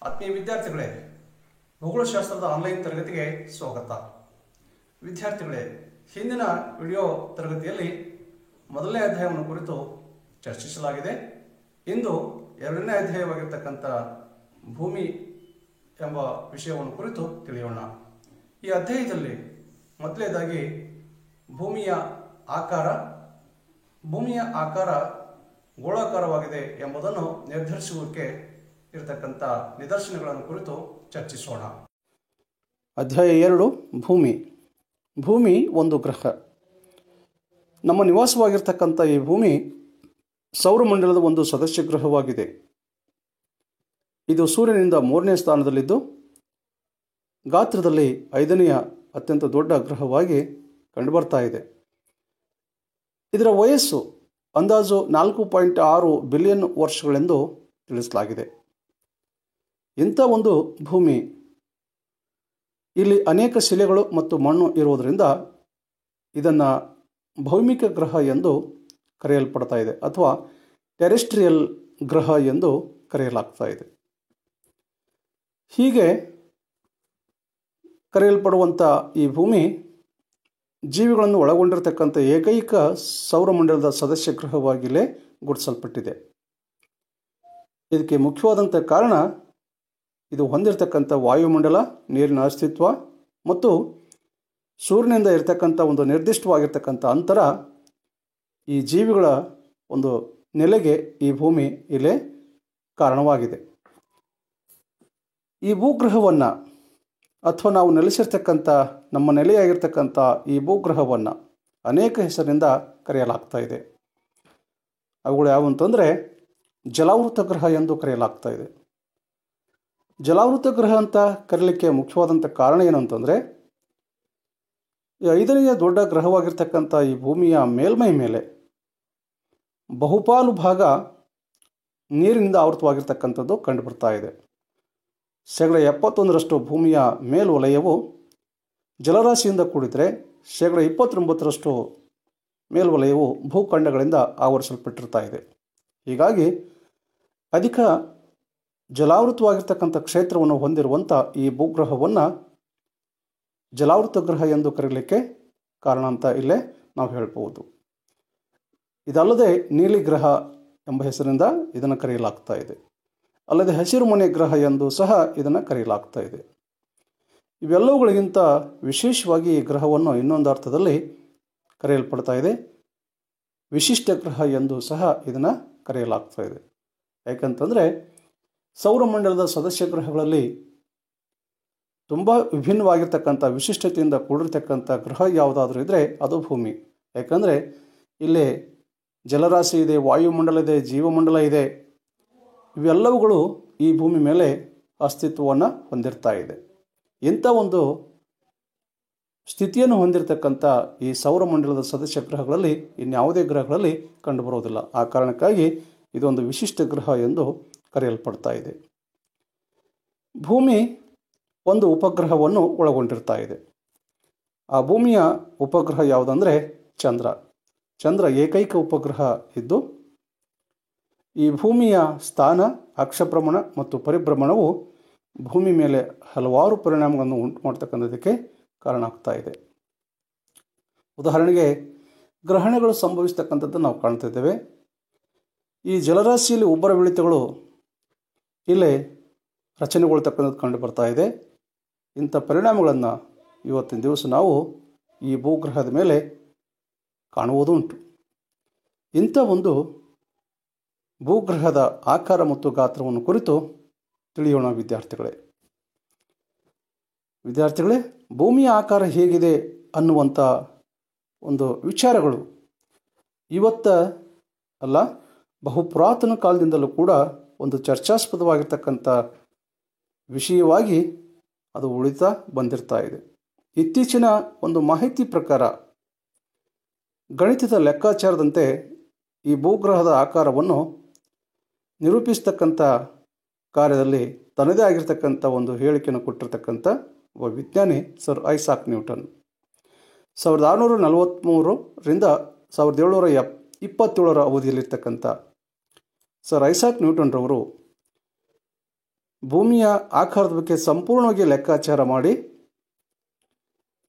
ಆತ್ಮೀಯ ವಿದ್ಯಾರ್ಥಿಗಳೇ, ಭೂಗೋಳಶಾಸ್ತ್ರದ ಆನ್ಲೈನ್ ತರಗತಿಗೆ ಸ್ವಾಗತ. ವಿದ್ಯಾರ್ಥಿಗಳೇ, ಹಿಂದಿನ ವಿಡಿಯೋ ತರಗತಿಯಲ್ಲಿ ಮೊದಲನೇ ಅಧ್ಯಾಯವನ್ನು ಕುರಿತು ಚರ್ಚಿಸಲಾಗಿದೆ. ಇಂದು ಎರಡನೇ ಅಧ್ಯಾಯವಾಗಿರ್ತಕ್ಕಂಥ ಭೂಮಿ ಎಂಬ ವಿಷಯವನ್ನು ಕುರಿತು ತಿಳಿಯೋಣ. ಈ ಅಧ್ಯಾಯದಲ್ಲಿ ಮೊದಲನೇದಾಗಿ ಭೂಮಿಯ ಆಕಾರ ಗೋಳಾಕಾರವಾಗಿದೆ ಎಂಬುದನ್ನು ನಿರ್ಧರಿಸುವುದಕ್ಕೆ ಇರತಕ್ಕಂಥ ನಿದರ್ಶನಗಳನ್ನು ಕುರಿತು ಚರ್ಚಿಸೋಣ. ಅಧ್ಯಾಯ 2. ಭೂಮಿ ಒಂದು ಗ್ರಹ. ನಮ್ಮ ನಿವಾಸವಾಗಿರ್ತಕ್ಕಂಥ ಈ ಭೂಮಿ ಸೌರಮಂಡಲದ ಒಂದು ಸದಸ್ಯ ಗ್ರಹವಾಗಿದೆ. ಇದು ಸೂರ್ಯನಿಂದ 3ನೇ ಸ್ಥಾನದಲ್ಲಿದ್ದು ಗಾತ್ರದಲ್ಲಿ 5ನೆಯ ಅತ್ಯಂತ ದೊಡ್ಡ ಗ್ರಹವಾಗಿ ಕಂಡುಬರ್ತಾ ಇದೆ. ಇದರ ವಯಸ್ಸು ಅಂದಾಜು 4.6 ಬಿಲಿಯನ್ ವರ್ಷಗಳೆಂದು ತಿಳಿಸಲಾಗಿದೆ. ಇಂಥ ಒಂದು ಭೂಮಿ ಇಲ್ಲಿ ಅನೇಕ ಶಿಲೆಗಳು ಮತ್ತು ಮಣ್ಣು ಇರುವುದರಿಂದ ಇದನ್ನು ಭೌಮಿಕ ಗ್ರಹ ಎಂದು ಕರೆಯಲ್ಪಡ್ತಾ ಇದೆ ಅಥವಾ ಟೆರೆಸ್ಟ್ರಿಯಲ್ ಗ್ರಹ ಎಂದು ಕರೆಯಲಾಗ್ತಾ ಇದೆ. ಹೀಗೆ ಕರೆಯಲ್ಪಡುವಂಥ ಈ ಭೂಮಿ ಜೀವಿಗಳನ್ನು ಒಳಗೊಂಡಿರತಕ್ಕಂಥ ಏಕೈಕ ಸೌರಮಂಡಲದ ಸದಸ್ಯ ಗ್ರಹವಾಗಿಯೇ ಗುರುತಿಸಲ್ಪಟ್ಟಿದೆ. ಇದಕ್ಕೆ ಮುಖ್ಯವಾದಂಥ ಕಾರಣ ಇದು ಹೊಂದಿರತಕ್ಕಂಥ ವಾಯುಮಂಡಲ, ನೀರಿನ ಅಸ್ತಿತ್ವ ಮತ್ತು ಸೂರ್ಯನಿಂದ ಇರತಕ್ಕಂಥ ಒಂದು ನಿರ್ದಿಷ್ಟವಾಗಿರ್ತಕ್ಕಂಥ ಅಂತರ ಈ ಜೀವಿಗಳ ಒಂದು ನೆಲೆಗೆ ಈ ಭೂಮಿ ಇಲ್ಲೇ ಕಾರಣವಾಗಿದೆ. ಈ ಭೂಗ್ರಹವನ್ನು ಅಥವಾ ನಾವು ನೆಲೆಸಿರ್ತಕ್ಕಂಥ ನಮ್ಮ ನೆಲೆಯಾಗಿರ್ತಕ್ಕಂಥ ಈ ಭೂಗ್ರಹವನ್ನು ಅನೇಕ ಹೆಸರಿನಿಂದ ಕರೆಯಲಾಗ್ತಾ ಇದೆ. ಅವುಗಳು ಯಾವುವಂತಂದರೆ ಜಲಾವೃತ ಗ್ರಹ ಎಂದು ಕರೆಯಲಾಗ್ತಾ ಇದೆ. ಜಲಾವೃತ ಗ್ರಹ ಅಂತ ಕರೀಲಿಕ್ಕೆ ಮುಖ್ಯವಾದಂಥ ಕಾರಣ ಏನು ಅಂತಂದರೆ, 5ನೆಯ ದೊಡ್ಡ ಗ್ರಹವಾಗಿರ್ತಕ್ಕಂಥ ಈ ಭೂಮಿಯ ಮೇಲ್ಮೈ ಮೇಲೆ ಬಹುಪಾಲು ಭಾಗ ನೀರಿನಿಂದ ಆವೃತವಾಗಿರ್ತಕ್ಕಂಥದ್ದು ಕಂಡುಬರ್ತಾ ಇದೆ. 71% ಭೂಮಿಯ ಮೇಲ್ವಲಯವು ಜಲರಾಶಿಯಿಂದ ಕೂಡಿದರೆ 29% ಮೇಲ್ವಲಯವು ಭೂಖಂಡಗಳಿಂದ ಆವರಿಸಲ್ಪಟ್ಟಿರ್ತಾ ಇದೆ. ಹೀಗಾಗಿ ಅಧಿಕ ಜಲಾವೃತವಾಗಿರ್ತಕ್ಕಂಥ ಕ್ಷೇತ್ರವನ್ನು ಹೊಂದಿರುವಂಥ ಈ ಭೂಗ್ರಹವನ್ನು ಜಲಾವೃತ ಗ್ರಹ ಎಂದು ಕರೀಲಿಕ್ಕೆ ಕಾರಣ ಅಂತ ಇಲ್ಲೇ ನಾವು ಹೇಳ್ಬೋದು. ಇದಲ್ಲದೆ ನೀಲಿ ಗ್ರಹ ಎಂಬ ಹೆಸರಿನಿಂದ ಇದನ್ನು ಕರೆಯಲಾಗ್ತಾ ಇದೆ. ಅಲ್ಲದೆ ಹಸಿರು ಮನೆ ಗ್ರಹ ಎಂದು ಸಹ ಇದನ್ನು ಕರೆಯಲಾಗ್ತಾ ಇದೆ. ಇವೆಲ್ಲವುಗಳಿಗಿಂತ ವಿಶೇಷವಾಗಿ ಈ ಗ್ರಹವನ್ನು ಇನ್ನೊಂದು ಅರ್ಥದಲ್ಲಿ ಕರೆಯಲ್ಪಡ್ತಾ ಇದೆ, ವಿಶಿಷ್ಟ ಗ್ರಹ ಎಂದು ಸಹ ಇದನ್ನು ಕರೆಯಲಾಗ್ತಾ ಇದೆ. ಯಾಕಂತಂದರೆ ಸೌರಮಂಡಲದ ಸದಸ್ಯ ಗ್ರಹಗಳಲ್ಲಿ ತುಂಬ ವಿಭಿನ್ನವಾಗಿರ್ತಕ್ಕಂಥ ವಿಶಿಷ್ಟತೆಯಿಂದ ಕೂಡಿರ್ತಕ್ಕಂಥ ಗ್ರಹ ಯಾವುದಾದ್ರೂ ಇದ್ದರೆ ಅದು ಭೂಮಿ. ಯಾಕಂದರೆ ಇಲ್ಲಿ ಜಲರಾಶಿ ಇದೆ, ವಾಯುಮಂಡಲ ಇದೆ, ಜೀವಮಂಡಲ ಇದೆ. ಇವೆಲ್ಲವುಗಳು ಈ ಭೂಮಿ ಮೇಲೆ ಅಸ್ತಿತ್ವವನ್ನು ಹೊಂದಿರ್ತಾ ಇದೆ. ಇಂಥ ಒಂದು ಸ್ಥಿತಿಯನ್ನು ಹೊಂದಿರತಕ್ಕಂಥ ಈ ಸೌರಮಂಡಲದ ಸದಸ್ಯ ಗ್ರಹಗಳಲ್ಲಿ ಇನ್ಯಾವುದೇ ಗ್ರಹಗಳಲ್ಲಿ ಕಂಡುಬರೋದಿಲ್ಲ. ಆ ಕಾರಣಕ್ಕಾಗಿ ಇದೊಂದು ವಿಶಿಷ್ಟ ಗ್ರಹ ಎಂದು ಕರೆಯಲ್ಪಡ್ತಾ ಇದೆ. ಭೂಮಿ ಒಂದು ಉಪಗ್ರಹವನ್ನು ಒಳಗೊಂಡಿರ್ತಾ ಇದೆ. ಆ ಭೂಮಿಯ ಉಪಗ್ರಹ ಯಾವುದಂದರೆ ಚಂದ್ರ ಏಕೈಕ ಉಪಗ್ರಹ ಇದ್ದು ಈ ಭೂಮಿಯ ಸ್ಥಾನ, ಅಕ್ಷಭ್ರಮಣ ಮತ್ತು ಪರಿಭ್ರಮಣವು ಭೂಮಿ ಮೇಲೆ ಹಲವಾರು ಪರಿಣಾಮಗಳನ್ನು ಉಂಟು ಮಾಡ್ತಕ್ಕಂಥದ್ದಕ್ಕೆ ಕಾರಣ ಆಗ್ತಾ ಇದೆ. ಉದಾಹರಣೆಗೆ ಗ್ರಹಣಗಳು ಸಂಭವಿಸ್ತಕ್ಕಂಥದ್ದು ನಾವು ಕಾಣ್ತಾ ಇದ್ದೇವೆ. ಈ ಜಲರಾಶಿಯಲ್ಲಿ ಉಬ್ಬರವಿಳಿತಗಳು ಇಲ್ಲೇ ರಚನೆಗೊಳ್ತಕ್ಕಂಥದ್ದು ಕಂಡು ಬರ್ತಾ ಇದೆ. ಇಂಥ ಪರಿಣಾಮಗಳನ್ನು ಇವತ್ತಿನ ದಿವಸ ನಾವು ಈ ಭೂಗ್ರಹದ ಮೇಲೆ ಕಾಣುವುದುಂಟು. ಇಂಥ ಒಂದು ಭೂಗ್ರಹದ ಆಕಾರ ಮತ್ತು ಗಾತ್ರವನ್ನು ಕುರಿತು ತಿಳಿಯೋಣ ವಿದ್ಯಾರ್ಥಿಗಳೇ, ಭೂಮಿಯ ಆಕಾರ ಹೇಗಿದೆ ಅನ್ನುವಂಥ ಒಂದು ವಿಚಾರಗಳು ಇವತ್ತ ಅಲ್ಲ, ಬಹುಪುರಾತನ ಕಾಲದಿಂದಲೂ ಕೂಡ ಒಂದು ಚರ್ಚಾಸ್ಪದವಾಗಿರ್ತಕ್ಕಂಥ ವಿಷಯವಾಗಿ ಅದು ಉಳಿತಾ ಬಂದಿರ್ತಾ ಇದೆ. ಇತ್ತೀಚಿನ ಒಂದು ಮಾಹಿತಿ ಪ್ರಕಾರ ಗಣಿತದ ಲೆಕ್ಕಾಚಾರದಂತೆ ಈ ಭೂಗ್ರಹದ ಆಕಾರವನ್ನು ನಿರೂಪಿಸ್ತಕ್ಕಂಥ ಕಾರ್ಯದಲ್ಲಿ ತನ್ನದೇ ಆಗಿರ್ತಕ್ಕಂಥ ಒಂದು ಹೇಳಿಕೆಯನ್ನು ಕೊಟ್ಟಿರ್ತಕ್ಕಂಥ ಒಬ್ಬ ವಿಜ್ಞಾನಿ ಸರ್ ಐಸಾಕ್ ನ್ಯೂಟನ್ 1643ರಿಂದ 1727 ಅವಧಿಯಲ್ಲಿರ್ತಕ್ಕಂಥ ಸರ್ ಐಸಾಕ್ ನ್ಯೂಟನ್ರವರು ಭೂಮಿಯ ಆಕಾರದ ಬಗ್ಗೆ ಸಂಪೂರ್ಣವಾಗಿ ಲೆಕ್ಕಾಚಾರ ಮಾಡಿ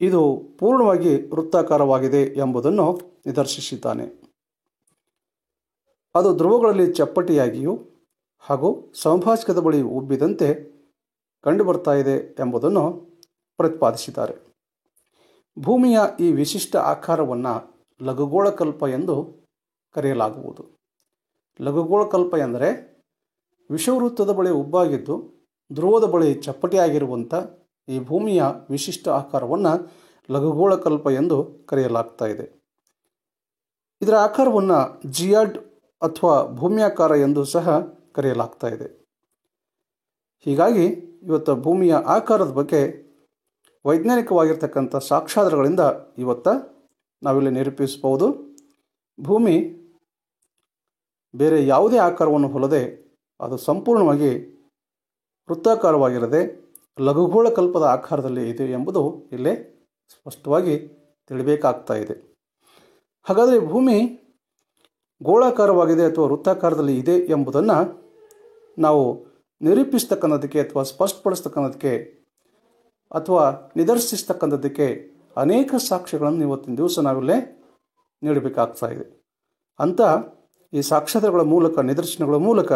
ಇದು ಪೂರ್ಣವಾಗಿ ವೃತ್ತಾಕಾರವಾಗಿದೆ ಎಂಬುದನ್ನು ನಿದರ್ಶಿಸಿದ್ದಾನೆ. ಅದು ಧ್ರುವಗಳಲ್ಲಿ ಚಪ್ಪಟೆಯಾಗಿಯೂ ಹಾಗೂ ಸಮಭಾಜಕದ ಬಳಿ ಉಬ್ಬಿದಂತೆ ಕಂಡುಬರ್ತಾ ಇದೆ ಎಂಬುದನ್ನು ಪ್ರತಿಪಾದಿಸಿದ್ದಾರೆ. ಭೂಮಿಯ ಈ ವಿಶಿಷ್ಟ ಆಕಾರವನ್ನು ಲಘುಗೋಳಕಲ್ಪ ಎಂದು ಕರೆಯಲಾಗುವುದು. ಲಘುಗೋಳಕಲ್ಪ ಎಂದರೆ ವಿಷುವವೃತ್ತದ ಬಳಿ ಉಬ್ಬಾಗಿದ್ದು ಧ್ರುವದ ಬಳಿ ಚಪ್ಪಟೆಯಾಗಿರುವಂಥ ಈ ಭೂಮಿಯ ವಿಶಿಷ್ಟ ಆಕಾರವನ್ನು ಲಘುಗೋಳಕಲ್ಪ ಎಂದು ಕರೆಯಲಾಗ್ತಾ ಇದೆ. ಇದರ ಆಕಾರವನ್ನು ಜಿಯಾಡ್ ಅಥವಾ ಭೂಮ್ಯಾಕಾರ ಎಂದು ಸಹ ಕರೆಯಲಾಗ್ತಾ ಇದೆ. ಹೀಗಾಗಿ ಇವತ್ತು ಭೂಮಿಯ ಆಕಾರದ ಬಗ್ಗೆ ವೈಜ್ಞಾನಿಕವಾಗಿರ್ತಕ್ಕಂಥ ಸಾಕ್ಷ್ಯಾಧಾರಗಳಿಂದ ಇವತ್ತು ನಾವಿಲ್ಲಿ ನಿರೂಪಿಸಬಹುದು. ಭೂಮಿ ಬೇರೆ ಯಾವುದೇ ಆಕಾರವನ್ನು ಹೊಲದೆ ಅದು ಸಂಪೂರ್ಣವಾಗಿ ವೃತ್ತಾಕಾರವಾಗಿರದೆ ಲಘುಗೋಳಕಲ್ಪದ ಆಕಾರದಲ್ಲಿ ಇದೆ ಎಂಬುದು ಇಲ್ಲೇ ಸ್ಪಷ್ಟವಾಗಿ ತಿಳಿಬೇಕಾಗ್ತಾ ಇದೆ. ಹಾಗಾದರೆ ಭೂಮಿ ಗೋಳಾಕಾರವಾಗಿದೆ ಅಥವಾ ವೃತ್ತಾಕಾರದಲ್ಲಿ ಇದೆ ಎಂಬುದನ್ನು ನಾವು ನಿರೂಪಿಸ್ತಕ್ಕಂಥದ್ದಕ್ಕೆ ಅಥವಾ ಸ್ಪಷ್ಟಪಡಿಸ್ತಕ್ಕಂಥದ್ದಕ್ಕೆ ಅಥವಾ ನಿದರ್ಶಿಸ್ತಕ್ಕಂಥದ್ದಕ್ಕೆ ಅನೇಕ ಸಾಕ್ಷ್ಯಗಳನ್ನು ಇವತ್ತಿನ ದಿವಸ ನಾವಿಲ್ಲೇ ನೀಡಬೇಕಾಗ್ತಾ ಇದೆ. ಅಂಥ ಈ ಸಾಕ್ಷ್ಯಾಧಾರಗಳ ಮೂಲಕ ನಿದರ್ಶನಗಳ ಮೂಲಕ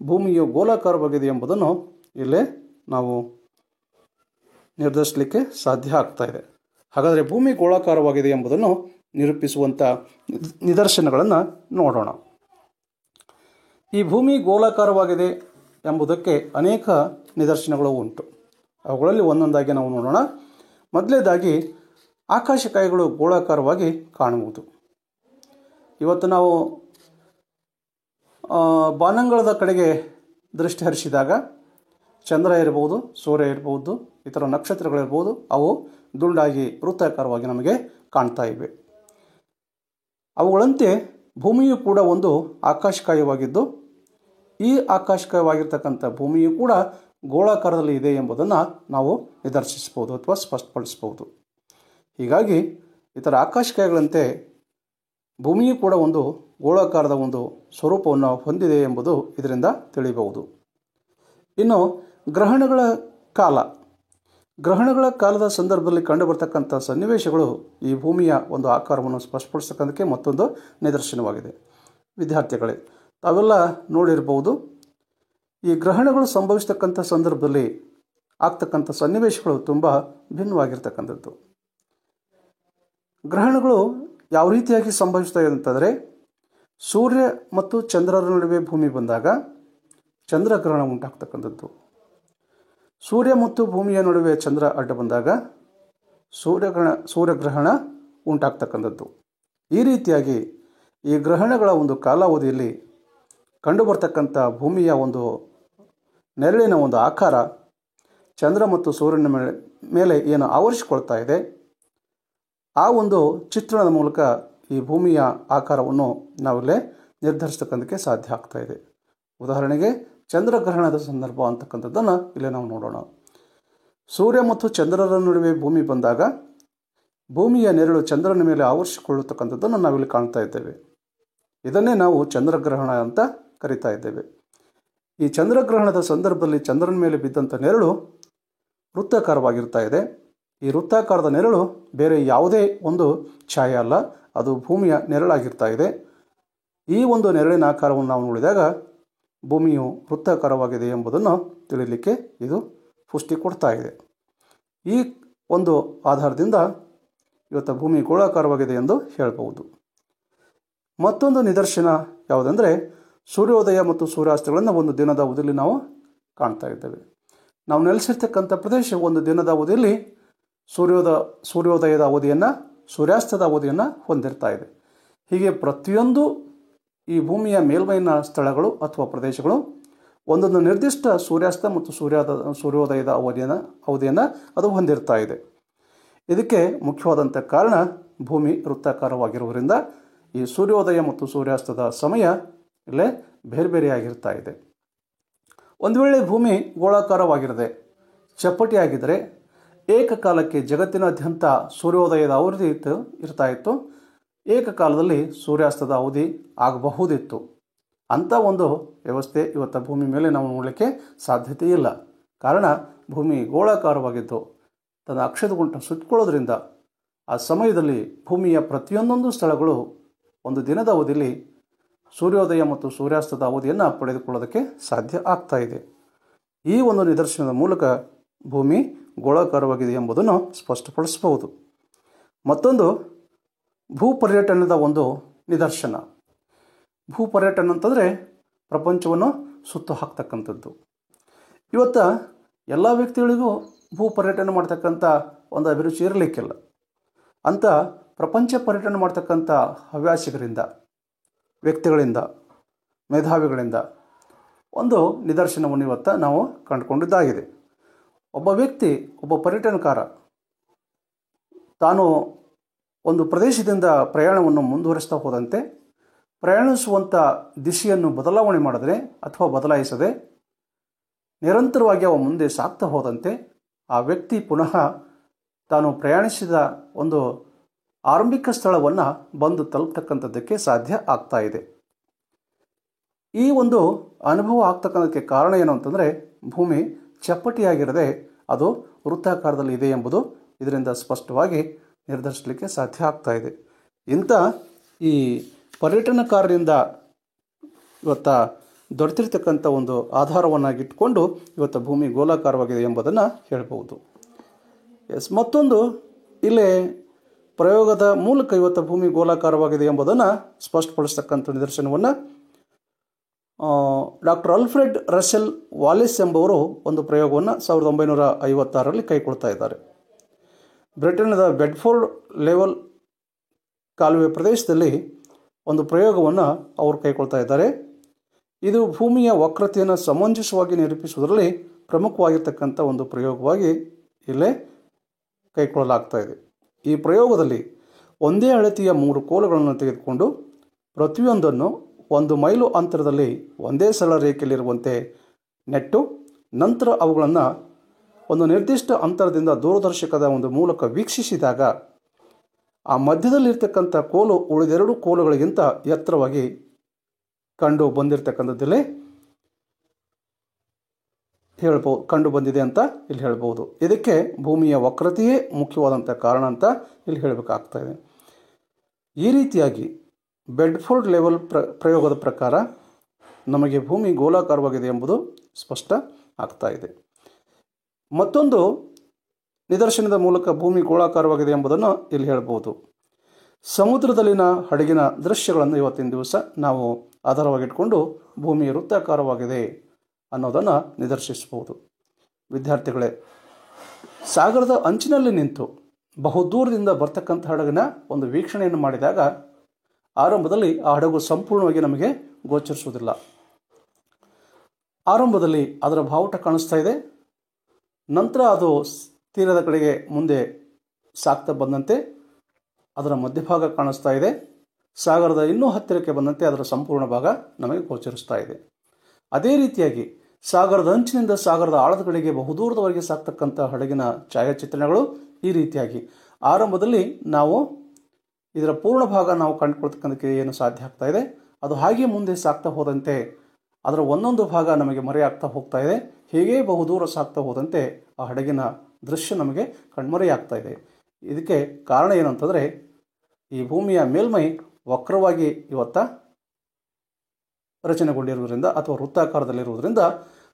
ಭೂಮಿಯು ಗೋಲಾಕಾರವಾಗಿದೆ ಎಂಬುದನ್ನು ಇಲ್ಲೇ ನಾವು ನಿರ್ಧರಿಸಲಿಕ್ಕೆ ಸಾಧ್ಯ ಆಗ್ತಾ ಇದೆ. ಹಾಗಾದರೆ ಭೂಮಿ ಗೋಳಾಕಾರವಾಗಿದೆ ಎಂಬುದನ್ನು ನಿರೂಪಿಸುವಂಥ ನಿದರ್ಶನಗಳನ್ನು ನೋಡೋಣ. ಈ ಭೂಮಿ ಗೋಲಾಕಾರವಾಗಿದೆ ಎಂಬುದಕ್ಕೆ ಅನೇಕ ನಿದರ್ಶನಗಳು ಉಂಟು. ಅವುಗಳಲ್ಲಿ ಒಂದೊಂದಾಗಿ ನಾವು ನೋಡೋಣ. ಮೊದಲನೇದಾಗಿ ಆಕಾಶಕಾಯಗಳು ಗೋಳಾಕಾರವಾಗಿ ಕಾಣುವುದು. ಇವತ್ತು ನಾವು ಬಾನಂಗಳದ ಕಡೆಗೆ ದೃಷ್ಟಿ ಹರಿಸಿದಾಗ ಚಂದ್ರ ಇರ್ಬೋದು, ಸೂರ್ಯ ಇರ್ಬೋದು, ಇತರ ನಕ್ಷತ್ರಗಳಿರ್ಬೋದು, ಅವು ದುಂಡಾಗಿ ವೃತ್ತಾಕಾರವಾಗಿ ನಮಗೆ ಕಾಣ್ತಾ ಇವೆ. ಅವುಗಳಂತೆ ಭೂಮಿಯು ಕೂಡ ಒಂದು ಆಕಾಶಕಾಯವಾಗಿದ್ದು ಈ ಆಕಾಶಕಾಯವಾಗಿರ್ತಕ್ಕಂಥ ಭೂಮಿಯು ಕೂಡ ಗೋಳಾಕಾರದಲ್ಲಿ ಇದೆ ಎಂಬುದನ್ನು ನಾವು ನಿದರ್ಶಿಸಬಹುದು ಅಥವಾ ಸ್ಪಷ್ಟಪಡಿಸಬಹುದು. ಹೀಗಾಗಿ ಇತರ ಆಕಾಶಕಾಯಗಳಂತೆ ಭೂಮಿಯು ಕೂಡ ಒಂದು ಗೋಳಾಕಾರದ ಒಂದು ಸ್ವರೂಪವನ್ನು ಹೊಂದಿದೆ ಎಂಬುದು ಇದರಿಂದ ತಿಳಿಯಬಹುದು. ಇನ್ನು ಗ್ರಹಣಗಳ ಕಾಲದ ಸಂದರ್ಭದಲ್ಲಿ ಕಂಡುಬರ್ತಕ್ಕಂಥ ಸನ್ನಿವೇಶಗಳು ಈ ಭೂಮಿಯ ಒಂದು ಆಕಾರವನ್ನು ಸ್ಪಷ್ಟಪಡಿಸ್ತಕ್ಕಂಥಕ್ಕೆ ಮತ್ತೊಂದು ನಿದರ್ಶನವಾಗಿದೆ. ವಿದ್ಯಾರ್ಥಿಗಳೇ, ತಾವೆಲ್ಲ ನೋಡಿರ್ಬೋದು, ಈ ಗ್ರಹಣಗಳು ಸಂಭವಿಸ್ತಕ್ಕಂಥ ಸಂದರ್ಭದಲ್ಲಿ ಆಗ್ತಕ್ಕಂಥ ಸನ್ನಿವೇಶಗಳು ತುಂಬ ಭಿನ್ನವಾಗಿರ್ತಕ್ಕಂಥದ್ದು. ಗ್ರಹಣಗಳು ಯಾವ ರೀತಿಯಾಗಿ ಸಂಭವಿಸ್ತವೆ ಅಂತಂದರೆ, ಸೂರ್ಯ ಮತ್ತು ಚಂದ್ರರ ನಡುವೆ ಭೂಮಿ ಬಂದಾಗ ಚಂದ್ರಗ್ರಹಣ ಉಂಟಾಗ್ತಕ್ಕಂಥದ್ದು. ಸೂರ್ಯ ಮತ್ತು ಭೂಮಿಯ ನಡುವೆ ಚಂದ್ರ ಅಡ್ಡ ಬಂದಾಗ ಸೂರ್ಯಗ್ರಹಣ ಉಂಟಾಗ್ತಕ್ಕಂಥದ್ದು. ಈ ರೀತಿಯಾಗಿ ಈ ಗ್ರಹಣಗಳ ಒಂದು ಕಾಲಾವಧಿಯಲ್ಲಿ ಕಂಡುಬರ್ತಕ್ಕಂಥ ಭೂಮಿಯ ಒಂದು ನೆರಳಿನ ಒಂದು ಆಕಾರ ಚಂದ್ರ ಮತ್ತು ಸೂರ್ಯನ ಮೇಲೆ ಏನು ಆವರಿಸಿಕೊಳ್ತಾ ಇದೆ, ಆ ಒಂದು ಚಿತ್ರಣದ ಮೂಲಕ ಈ ಭೂಮಿಯ ಆಕಾರವನ್ನು ನಾವಿಲ್ಲೇ ನಿರ್ಧರಿಸ್ತಕ್ಕಂಥಕ್ಕೆ ಸಾಧ್ಯ ಆಗ್ತಾ ಇದೆ. ಉದಾಹರಣೆಗೆ ಚಂದ್ರಗ್ರಹಣದ ಸಂದರ್ಭ ಅಂತಕ್ಕಂಥದ್ದನ್ನು ಇಲ್ಲೇ ನಾವು ನೋಡೋಣ. ಸೂರ್ಯ ಮತ್ತು ಚಂದ್ರರ ನಡುವೆ ಭೂಮಿ ಬಂದಾಗ ಭೂಮಿಯ ನೆರಳು ಚಂದ್ರನ ಮೇಲೆ ಆವರಿಸಿಕೊಳ್ಳತಕ್ಕಂಥದ್ದನ್ನು ನಾವಿಲ್ಲಿ ಕಾಣ್ತಾ ಇದ್ದೇವೆ. ಇದನ್ನೇ ನಾವು ಚಂದ್ರಗ್ರಹಣ ಅಂತ ಕರಿತಾ ಇದ್ದೇವೆ. ಈ ಚಂದ್ರಗ್ರಹಣದ ಸಂದರ್ಭದಲ್ಲಿ ಚಂದ್ರನ ಮೇಲೆ ಬಿದ್ದಂಥ ನೆರಳು ವೃತ್ತಾಕಾರವಾಗಿರ್ತಾ ಇದೆ. ಈ ವೃತ್ತಾಕಾರದ ನೆರಳು ಬೇರೆ ಯಾವುದೇ ಒಂದು ಛಾಯೆ ಅಲ್ಲ, ಅದು ಭೂಮಿಯ ನೆರಳಾಗಿರ್ತಾ ಇದೆ. ಈ ಒಂದು ನೆರಳಿನ ಆಕಾರವನ್ನು ನಾವು ನೋಡಿದಾಗ ಭೂಮಿಯು ವೃತ್ತಾಕಾರವಾಗಿದೆ ಎಂಬುದನ್ನು ತಿಳಿಯಲಿಕ್ಕೆ ಇದು ಪುಷ್ಟಿ ಕೊಡ್ತಾ ಇದೆ. ಈ ಒಂದು ಆಧಾರದಿಂದ ಇವತ್ತು ಭೂಮಿ ಗೋಳಾಕಾರವಾಗಿದೆ ಎಂದು ಹೇಳಬಹುದು. ಮತ್ತೊಂದು ನಿದರ್ಶನ ಯಾವುದೆಂದರೆ, ಸೂರ್ಯೋದಯ ಮತ್ತು ಸೂರ್ಯಾಸ್ತಗಳನ್ನು ಒಂದು ದಿನದ ಅವಧಿಯಲ್ಲಿ ನಾವು ಕಾಣ್ತಾ ಇದ್ದೇವೆ. ನಾವು ನೆಲೆಸಿರ್ತಕ್ಕಂಥ ಪ್ರದೇಶ ಒಂದು ದಿನದ ಅವಧಿಯಲ್ಲಿ ಸೂರ್ಯೋದಯದ ಅವಧಿಯನ್ನು, ಸೂರ್ಯಾಸ್ತದ ಅವಧಿಯನ್ನು ಹೊಂದಿರ್ತಾ ಇದೆ. ಹೀಗೆ ಪ್ರತಿಯೊಂದು ಈ ಭೂಮಿಯ ಮೇಲ್ಮೈನ ಸ್ಥಳಗಳು ಅಥವಾ ಪ್ರದೇಶಗಳು ಒಂದೊಂದು ನಿರ್ದಿಷ್ಟ ಸೂರ್ಯಾಸ್ತ ಮತ್ತು ಸೂರ್ಯೋದಯದ ಅವಧಿಯನ್ನು ಅದು ಹೊಂದಿರ್ತಾ ಇದೆ. ಇದಕ್ಕೆ ಮುಖ್ಯವಾದಂಥ ಕಾರಣ ಭೂಮಿ ವೃತ್ತಾಕಾರವಾಗಿರುವುದರಿಂದ ಈ ಸೂರ್ಯೋದಯ ಮತ್ತು ಸೂರ್ಯಾಸ್ತದ ಸಮಯ ಇಲ್ಲೇ ಬೇರೆ ಬೇರೆಯಾಗಿರ್ತಾ ಇದೆ. ಒಂದು ವೇಳೆ ಭೂಮಿ ಗೋಳಾಕಾರವಾಗಿರದೆ ಚಪ್ಪಟೆಯಾಗಿದ್ದರೆ ಏಕಕಾಲಕ್ಕೆ ಜಗತ್ತಿನಾದ್ಯಂತ ಸೂರ್ಯೋದಯದ ಅವಧಿ ಇರ್ತಾ ಇತ್ತು, ಏಕಕಾಲದಲ್ಲಿ ಸೂರ್ಯಾಸ್ತದ ಅವಧಿ ಆಗಬಹುದಿತ್ತು. ಅಂಥ ಒಂದು ವ್ಯವಸ್ಥೆ ಇವತ್ತು ಭೂಮಿ ಮೇಲೆ ನಾವು ನೋಡಲಿಕ್ಕೆ ಸಾಧ್ಯತೆ ಇಲ್ಲ. ಕಾರಣ ಭೂಮಿ ಗೋಳಾಕಾರವಾಗಿದ್ದು ತನ್ನ ಅಕ್ಷದ ಗುಂಟ ಸುತ್ತಕೊಳ್ಳೋದ್ರಿಂದ ಆ ಸಮಯದಲ್ಲಿ ಭೂಮಿಯ ಪ್ರತಿಯೊಂದೊಂದು ಸ್ಥಳಗಳು ಒಂದು ದಿನದ ಅವಧಿಯಲ್ಲಿ ಸೂರ್ಯೋದಯ ಮತ್ತು ಸೂರ್ಯಾಸ್ತದ ಅವಧಿಯನ್ನು ಪಡೆದುಕೊಳ್ಳೋದಕ್ಕೆ ಸಾಧ್ಯ ಆಗ್ತಾ ಇದೆ. ಈ ಒಂದು ನಿದರ್ಶನದ ಮೂಲಕ ಭೂಮಿ ಗೋಳಾಕಾರವಾಗಿದೆ ಎಂಬುದನ್ನು ಸ್ಪಷ್ಟಪಡಿಸಬಹುದು. ಮತ್ತೊಂದು ಭೂಪರ್ಯಟನದ ಒಂದು ನಿದರ್ಶನ. ಭೂಪರ್ಯಟನ ಅಂತಂದರೆ ಪ್ರಪಂಚವನ್ನು ಸುತ್ತು ಹಾಕ್ತಕ್ಕಂಥದ್ದು. ಇವತ್ತು ಎಲ್ಲ ವ್ಯಕ್ತಿಗಳಿಗೂ ಭೂಪರ್ಯಟನೆ ಮಾಡ್ತಕ್ಕಂಥ ಒಂದು ಅಭಿರುಚಿ ಇರಲಿಕ್ಕಿಲ್ಲ. ಅಂಥ ಪ್ರಪಂಚ ಪರ್ಯಟನೆ ಮಾಡ್ತಕ್ಕಂಥ ಹವ್ಯಾಸಿಗರಿಂದ, ವ್ಯಕ್ತಿಗಳಿಂದ, ಮೇಧಾವಿಗಳಿಂದ ಒಂದು ನಿದರ್ಶನವನ್ನು ಇವತ್ತು ನಾವು ಕಂಡುಕೊಂಡಿದ್ದಾಗಿದೆ. ಒಬ್ಬ ವ್ಯಕ್ತಿ, ಒಬ್ಬ ಪರ್ಯಟನಕಾರ ತಾನು ಒಂದು ಪ್ರದೇಶದಿಂದ ಪ್ರಯಾಣವನ್ನು ಮುಂದುವರಿಸ್ತಾ ಹೋದಂತೆ ಪ್ರಯಾಣಿಸುವಂಥ ದಿಶೆಯನ್ನು ಬದಲಾವಣೆ ಮಾಡಿದ್ರೆ ಅಥವಾ ಬದಲಾಯಿಸದೆ ನಿರಂತರವಾಗಿ ಅವ ಮುಂದೆ ಸಾಗ್ತಾ ಹೋದಂತೆ ಆ ವ್ಯಕ್ತಿ ಪುನಃ ತಾನು ಪ್ರಯಾಣಿಸಿದ ಒಂದು ಆರಂಭಿಕ ಸ್ಥಳವನ್ನು ಬಂದು ತಲುಪತಕ್ಕಂಥದ್ದಕ್ಕೆ ಸಾಧ್ಯ ಆಗ್ತಾ ಇದೆ. ಈ ಒಂದು ಅನುಭವ ಆಗ್ತಕ್ಕಂಥಕ್ಕೆ ಕಾರಣ ಏನು ಅಂತಂದರೆ ಭೂಮಿ ಚಪ್ಪಟಿಯಾಗಿರದೆ ಅದು ವೃತ್ತಾಕಾರದಲ್ಲಿ ಇದೆ ಎಂಬುದು ಇದರಿಂದ ಸ್ಪಷ್ಟವಾಗಿ ನಿರ್ಧರಿಸಲಿಕ್ಕೆ ಸಾಧ್ಯ ಆಗ್ತಾ ಇದೆ. ಇಂಥ ಈ ಪರ್ಯಟನಕಾರರಿಂದ ಇವತ್ತು ದೊರೆತಿರ್ತಕ್ಕಂಥ ಒಂದು ಆಧಾರವನ್ನಾಗಿಟ್ಕೊಂಡು ಇವತ್ತು ಭೂಮಿ ಗೋಲಾಕಾರವಾಗಿದೆ ಎಂಬುದನ್ನು ಹೇಳ್ಬೋದು. ಮತ್ತೊಂದು ಇಲ್ಲೇ ಪ್ರಯೋಗದ ಮೂಲಕ ಇವತ್ತು ಭೂಮಿ ಗೋಲಾಕಾರವಾಗಿದೆ ಎಂಬುದನ್ನು ಸ್ಪಷ್ಟಪಡಿಸ್ತಕ್ಕಂಥ ನಿದರ್ಶನವನ್ನು ಡಾಕ್ಟರ್ ಆಲ್ಫ್ರೆಡ್ ರಸೆಲ್ ವಾಲೆಸ್ ಎಂಬವರು ಒಂದು ಪ್ರಯೋಗವನ್ನು 1956ರಲ್ಲಿ ಕೈಗೊಳ್ತಾ ಇದ್ದಾರೆ. ಬ್ರಿಟನ್ದ ಬೆಡ್ಫೋರ್ಡ್ ಲೆವೆಲ್ ಕಾಲುವೆ ಪ್ರದೇಶದಲ್ಲಿ ಒಂದು ಪ್ರಯೋಗವನ್ನು ಅವರು ಕೈಗೊಳ್ತಾ ಇದ್ದಾರೆ. ಇದು ಭೂಮಿಯ ವಕ್ರತೆಯನ್ನು ಸಮಂಜಸವಾಗಿ ನಿರೂಪಿಸುವುದರಲ್ಲಿ ಪ್ರಮುಖವಾಗಿರ್ತಕ್ಕಂಥ ಒಂದು ಪ್ರಯೋಗವಾಗಿ ಇಲ್ಲೇ ಕೈಗೊಳ್ಳಲಾಗ್ತಾ ಇದೆ. ಈ ಪ್ರಯೋಗದಲ್ಲಿ ಒಂದೇ ಅಳತೆಯ 3 ಕೋಲುಗಳನ್ನು ತೆಗೆದುಕೊಂಡು ಪ್ರತಿಯೊಂದನ್ನು 1 ಮೈಲು ಅಂತರದಲ್ಲಿ ಒಂದೇ ಸರಳ ರೇಖೆಯಲ್ಲಿರುವಂತೆ ನೆಟ್ಟು ನಂತರ ಅವುಗಳನ್ನು ಒಂದು ನಿರ್ದಿಷ್ಟ ಅಂತರದಿಂದ ದೂರದರ್ಶಕದ ಒಂದು ಮೂಲಕ ವೀಕ್ಷಿಸಿದಾಗ ಆ ಮಧ್ಯದಲ್ಲಿರ್ತಕ್ಕಂಥ ಕೋಲು ಉಳಿದೆರಡು ಕೋಲುಗಳಿಗಿಂತ ಎತ್ತರವಾಗಿ ಕಂಡು ಬಂದಿರತಕ್ಕಂಥದ್ದಲ್ಲೇ ಕಂಡು ಬಂದಿದೆ ಅಂತ ಇಲ್ಲಿ ಹೇಳ್ಬೋದು. ಇದಕ್ಕೆ ಭೂಮಿಯ ವಕ್ರತೆಯೇ ಮುಖ್ಯವಾದಂಥ ಕಾರಣ ಅಂತ ಇಲ್ಲಿ ಹೇಳಬೇಕಾಗ್ತಾ ಇದೆ. ಈ ರೀತಿಯಾಗಿ ಬೆಡ್ಫೋರ್ಡ್ ಲೆವೆಲ್ ಪ್ರಯೋಗದ ಪ್ರಕಾರ ನಮಗೆ ಭೂಮಿ ಗೋಲಾಕಾರವಾಗಿದೆ ಎಂಬುದು ಸ್ಪಷ್ಟ ಆಗ್ತಾ ಇದೆ. ಮತ್ತೊಂದು ನಿದರ್ಶನದ ಮೂಲಕ ಭೂಮಿ ಗೋಳಾಕಾರವಾಗಿದೆ ಎಂಬುದನ್ನು ಇಲ್ಲಿ ಹೇಳ್ಬೋದು. ಸಮುದ್ರದಲ್ಲಿನ ಹಡಗಿನ ದೃಶ್ಯಗಳನ್ನು ಇವತ್ತಿನ ದಿವಸ ನಾವು ಆಧಾರವಾಗಿಟ್ಕೊಂಡು ಭೂಮಿ ವೃತ್ತಾಕಾರವಾಗಿದೆ ಅನ್ನೋದನ್ನು ನಿದರ್ಶಿಸಬಹುದು. ವಿದ್ಯಾರ್ಥಿಗಳೇ, ಸಾಗರದ ಅಂಚಿನಲ್ಲಿ ನಿಂತು ಬಹುದೂರದಿಂದ ಬರ್ತಕ್ಕಂಥ ಹಡಗಿನ ಒಂದು ವೀಕ್ಷಣೆಯನ್ನು ಮಾಡಿದಾಗ ಆರಂಭದಲ್ಲಿ ಆ ಹಡಗು ಸಂಪೂರ್ಣವಾಗಿ ನಮಗೆ ಗೋಚರಿಸುವುದಿಲ್ಲ. ಆರಂಭದಲ್ಲಿ ಅದರ ಬಾವುಟ ಕಾಣಿಸ್ತಾ ಇದೆ. ನಂತರ ಅದು ತೀರದ ಕಡೆಗೆ ಮುಂದೆ ಸಾಗ್ತಾ ಬಂದಂತೆ ಅದರ ಮಧ್ಯಭಾಗ ಕಾಣಿಸ್ತಾ ಇದೆ. ಸಾಗರದ ಇನ್ನೂ ಹತ್ತಿರಕ್ಕೆ ಬಂದಂತೆ ಅದರ ಸಂಪೂರ್ಣ ಭಾಗ ನಮಗೆ ಗೋಚರಿಸ್ತಾ ಇದೆ. ಅದೇ ರೀತಿಯಾಗಿ ಸಾಗರದ ಅಂಚಿನಿಂದ ಸಾಗರದ ಆಳದ ಕಡೆಗೆ ಬಹುದೂರದವರೆಗೆ ಸಾಗ್ತಕ್ಕಂಥ ಹಡಗಿನ ಛಾಯಾಚಿತ್ರಣಗಳು ಈ ರೀತಿಯಾಗಿ ಆರಂಭದಲ್ಲಿ ನಾವು ಇದರ ಪೂರ್ಣ ಭಾಗ ನಾವು ಕಂಡುಕೊಳ್ತಕ್ಕಂಥಕ್ಕೆ ಏನು ಸಾಧ್ಯ ಆಗ್ತಾ ಇದೆ, ಅದು ಹಾಗೆ ಮುಂದೆ ಸಾಗ್ತಾ ಹೋದಂತೆ ಅದರ ಒಂದೊಂದು ಭಾಗ ನಮಗೆ ಮರೆಯಾಗ್ತಾ ಹೋಗ್ತಾ ಇದೆ. ಹೀಗೆ ಬಹುದೂರ ಸಾಗ್ತಾ ಹೋದಂತೆ ಆ ಹಡಗಿನ ದೃಶ್ಯ ನಮಗೆ ಕಣ್ಮರೆಯಾಗ್ತಾ ಇದೆ. ಇದಕ್ಕೆ ಕಾರಣ ಏನಂತಂದರೆ ಈ ಭೂಮಿಯ ಮೇಲ್ಮೈ ವಕ್ರವಾಗಿ ಇವತ್ತು ರಚನೆಗೊಂಡಿರುವುದರಿಂದ ಅಥವಾ ವೃತ್ತಾಕಾರದಲ್ಲಿರುವುದರಿಂದ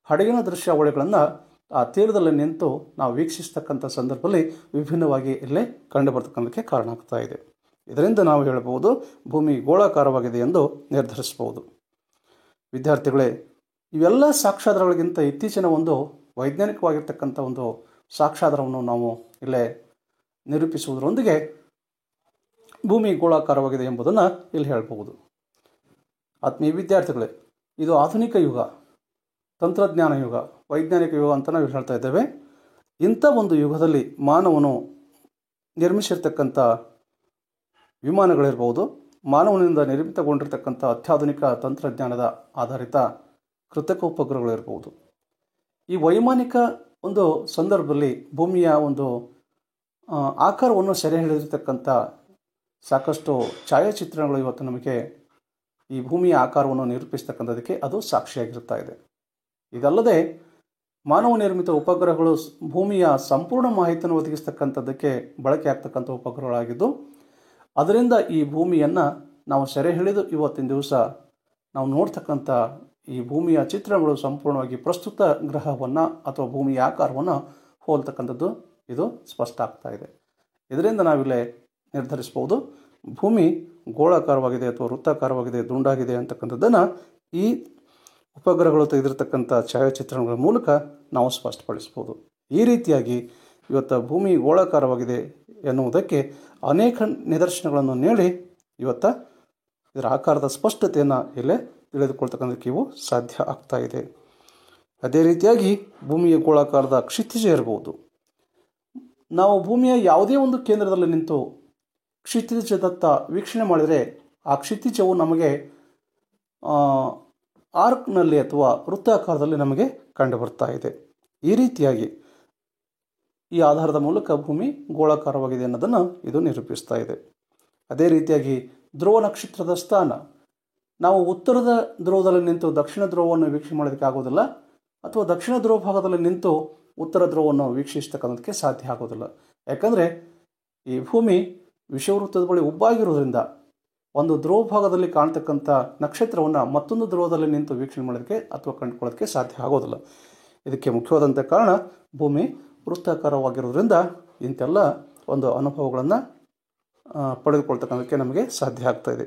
ಹಡಗಿನ ದೃಶ್ಯಾವಳಿಗಳನ್ನು ಆ ತೀರದಲ್ಲಿ ನಿಂತು ನಾವು ವೀಕ್ಷಿಸ್ತಕ್ಕಂಥ ಸಂದರ್ಭದಲ್ಲಿ ವಿಭಿನ್ನವಾಗಿ ಇಲ್ಲೇ ಕಂಡುಬರ್ತಕ್ಕಂಥಕ್ಕೆ ಕಾರಣ ಆಗ್ತಾ ಇದೆ. ಇದರಿಂದ ನಾವು ಹೇಳಬಹುದು ಭೂಮಿ ಗೋಳಾಕಾರವಾಗಿದೆ ಎಂದು ನಿರ್ಧರಿಸಬಹುದು. ವಿದ್ಯಾರ್ಥಿಗಳೇ, ಇವೆಲ್ಲ ಸಾಕ್ಷ್ಯಾಧಾರಗಳಿಗಿಂತ ಇತ್ತೀಚಿನ ಒಂದು ವೈಜ್ಞಾನಿಕವಾಗಿರ್ತಕ್ಕಂಥ ಒಂದು ಸಾಕ್ಷ್ಯಾಧಾರವನ್ನು ನಾವು ಇಲ್ಲೇ ನಿರೂಪಿಸುವುದರೊಂದಿಗೆ ಭೂಮಿ ಗೋಳಾಕಾರವಾಗಿದೆ ಎಂಬುದನ್ನು ಇಲ್ಲಿ ಹೇಳಬಹುದು. ಆತ್ಮೀಯ ವಿದ್ಯಾರ್ಥಿಗಳೇ, ಇದು ಆಧುನಿಕ ಯುಗ, ತಂತ್ರಜ್ಞಾನ ಯುಗ, ವೈಜ್ಞಾನಿಕ ಯುಗ ಅಂತ ನಾವು ಹೇಳ್ತಾ ಇದ್ದೇವೆ. ಇಂಥ ಒಂದು ಯುಗದಲ್ಲಿ ಮಾನವನು ನಿರ್ಮಿಸಿರ್ತಕ್ಕಂಥ ವಿಮಾನಗಳಿರ್ಬೋದು, ಮಾನವನಿಂದ ನಿರ್ಮಿತಗೊಂಡಿರ್ತಕ್ಕಂಥ ಅತ್ಯಾಧುನಿಕ ತಂತ್ರಜ್ಞಾನದ ಆಧಾರಿತ ಕೃತಕ ಉಪಗ್ರಹಗಳಿರ್ಬೋದು. ಈ ವೈಮಾನಿಕ ಒಂದು ಸಂದರ್ಭದಲ್ಲಿ ಭೂಮಿಯ ಒಂದು ಆಕಾರವನ್ನು ಸೆರೆ ಹಿಡಿದಿರ್ತಕ್ಕಂಥ ಸಾಕಷ್ಟು ಛಾಯಾಚಿತ್ರಣಗಳು ಇವತ್ತು ನಮಗೆ ಈ ಭೂಮಿಯ ಆಕಾರವನ್ನು ನಿರೂಪಿಸ್ತಕ್ಕಂಥದಕ್ಕೆ ಅದು ಸಾಕ್ಷಿಯಾಗಿರ್ತಾ ಇದೆ. ಇದಲ್ಲದೆ ಮಾನವ ನಿರ್ಮಿತ ಉಪಗ್ರಹಗಳು ಭೂಮಿಯ ಸಂಪೂರ್ಣ ಮಾಹಿತಿಯನ್ನು ಒದಗಿಸ್ತಕ್ಕಂಥದ್ದಕ್ಕೆ ಬಳಕೆ ಆಗ್ತಕ್ಕಂಥ ಉಪಗ್ರಹಗಳಾಗಿದ್ದು, ಅದರಿಂದ ಈ ಭೂಮಿಯನ್ನು ನಾವು ಸೆರೆ ಹಿಡಿದು ಇವತ್ತಿನ ದಿವಸ ನಾವು ನೋಡ್ತಕ್ಕಂಥ ಈ ಭೂಮಿಯ ಚಿತ್ರಗಳು ಸಂಪೂರ್ಣವಾಗಿ ಪ್ರಸ್ತುತ ಗ್ರಹವನ್ನು ಅಥವಾ ಭೂಮಿಯ ಆಕಾರವನ್ನು ಹೋಲ್ತಕ್ಕಂಥದ್ದು ಇದು ಸ್ಪಷ್ಟ ಆಗ್ತಾ ಇದೆ. ಇದರಿಂದ ನಾವಿಲ್ಲೇ ನಿರ್ಧರಿಸ್ಬೋದು ಭೂಮಿ ಗೋಳಾಕಾರವಾಗಿದೆ ಅಥವಾ ವೃತ್ತಾಕಾರವಾಗಿದೆ, ದುಂಡಾಗಿದೆ ಅಂತಕ್ಕಂಥದ್ದನ್ನು ಈ ಉಪಗ್ರಹಗಳು ತೆಗೆದಿರ್ತಕ್ಕಂಥ ಛಾಯಾಚಿತ್ರಣಗಳ ಮೂಲಕ ನಾವು ಸ್ಪಷ್ಟಪಡಿಸ್ಬೋದು. ಈ ರೀತಿಯಾಗಿ ಇವತ್ತು ಭೂಮಿ ಗೋಳಾಕಾರವಾಗಿದೆ ಎನ್ನುವುದಕ್ಕೆ ಅನೇಕ ನಿದರ್ಶನಗಳನ್ನು ನೀಡಿ ಇವತ್ತು ಇದರ ಆಕಾರದ ಸ್ಪಷ್ಟತೆಯನ್ನು ಇಲ್ಲೇ ತಿಳಿದುಕೊಳ್ತಕ್ಕಂಥಕ್ಕೆ ಇವು ಸಾಧ್ಯ ಆಗ್ತಾ ಇದೆ. ಅದೇ ರೀತಿಯಾಗಿ ಭೂಮಿಯ ಗೋಳಾಕಾರದ ಕ್ಷಿತಿಜ ಇರ್ಬೋದು. ನಾವು ಭೂಮಿಯ ಯಾವುದೇ ಒಂದು ಕೇಂದ್ರದಲ್ಲಿ ನಿಂತು ಕ್ಷಿತಿಜದತ್ತ ವೀಕ್ಷಣೆ ಮಾಡಿದರೆ ಆ ಕ್ಷಿತಿಜವು ನಮಗೆ ಆರ್ಕ್ನಲ್ಲಿ ಅಥವಾ ವೃತ್ತಾಕಾರದಲ್ಲಿ ನಮಗೆ ಕಂಡು ಬರ್ತಾ ಇದೆ. ಈ ರೀತಿಯಾಗಿ ಈ ಆಧಾರದ ಮೂಲಕ ಭೂಮಿ ಗೋಳಾಕಾರವಾಗಿದೆ ಅನ್ನೋದನ್ನು ಇದು ನಿರೂಪಿಸ್ತಾ ಇದೆ. ಅದೇ ರೀತಿಯಾಗಿ ಧ್ರುವ ನಕ್ಷತ್ರದ ಸ್ಥಾನ, ನಾವು ಉತ್ತರದ ಧ್ರುವದಲ್ಲಿ ನಿಂತು ದಕ್ಷಿಣ ಧ್ರುವವನ್ನು ವೀಕ್ಷಣೆ ಮಾಡೋದಕ್ಕೆ ಆಗೋದಿಲ್ಲ, ಅಥವಾ ದಕ್ಷಿಣ ಧ್ರುವ ಭಾಗದಲ್ಲಿ ನಿಂತು ಉತ್ತರ ಧ್ರುವವನ್ನು ವೀಕ್ಷಿಸ್ತಕ್ಕಂಥದಕ್ಕೆ ಸಾಧ್ಯ ಆಗೋದಿಲ್ಲ. ಯಾಕಂದರೆ ಈ ಭೂಮಿ ವಿಷುವವೃತ್ತದ ಬಳಿ ಉಬ್ಬಾಗಿರೋದ್ರಿಂದ ಒಂದು ಧ್ರುವ ಭಾಗದಲ್ಲಿ ಕಾಣ್ತಕ್ಕಂಥ ನಕ್ಷತ್ರವನ್ನು ಮತ್ತೊಂದು ಧ್ರುವದಲ್ಲಿ ನಿಂತು ವೀಕ್ಷಣೆ ಮಾಡೋದಕ್ಕೆ ಅಥವಾ ಕಂಡುಕೊಳ್ಳೋದಕ್ಕೆ ಸಾಧ್ಯ ಆಗೋದಿಲ್ಲ. ಇದಕ್ಕೆ ಮುಖ್ಯವಾದಂಥ ಕಾರಣ ಭೂಮಿ ವೃತ್ತಾಕಾರವಾಗಿರೋದ್ರಿಂದ ಇಂತೆಲ್ಲ ಒಂದು ಅನುಭವಗಳನ್ನು ಪಡೆದುಕೊಳ್ತಕ್ಕಂಥಕ್ಕೆ ನಮಗೆ ಸಾಧ್ಯ ಆಗ್ತಾ ಇದೆ.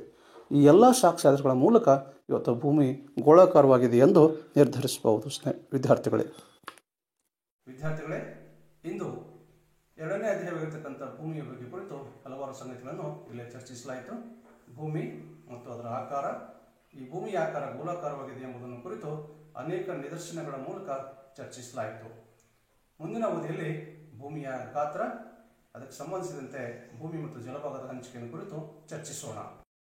ಈ ಎಲ್ಲ ಸಾಕ್ಷ್ಯಾಧಾರಗಳ ಮೂಲಕ ಇವತ್ತು ಭೂಮಿ ಗೋಳಾಕಾರವಾಗಿದೆ ಎಂದು ನಿರ್ಧರಿಸಬಹುದು. ವಿದ್ಯಾರ್ಥಿಗಳೇ, ಇಂದು 2ನೇ ಅಧ್ಯಾಯವಾಗಿರ್ತಕ್ಕಂಥ ಭೂಮಿಯ ಬಗ್ಗೆ ಕುರಿತು ಹಲವಾರು ಸಂಗತಿಗಳನ್ನು ಇಲ್ಲೇ ಚರ್ಚಿಸಲಾಯಿತು. ಭೂಮಿ ಮತ್ತು ಅದರ ಆಕಾರ, ಈ ಭೂಮಿಯ ಆಕಾರ ಗೋಳಾಕಾರವಾಗಿದೆ ಎಂಬುದನ್ನು ಕುರಿತು ಅನೇಕ ನಿದರ್ಶನಗಳ ಮೂಲಕ ಚರ್ಚಿಸಲಾಯಿತು. ಮುಂದಿನ ಅವಧಿಯಲ್ಲಿ ಭೂಮಿಯ ಗಾತ್ರ, ಅದಕ್ಕೆ ಸಂಬಂಧಿಸಿದಂತೆ ಭೂಮಿ ಮತ್ತು ಜಲಭಾಗದ ಹಂಚಿಕೆಯನ್ನು ಕುರಿತು ಚರ್ಚಿಸೋಣ.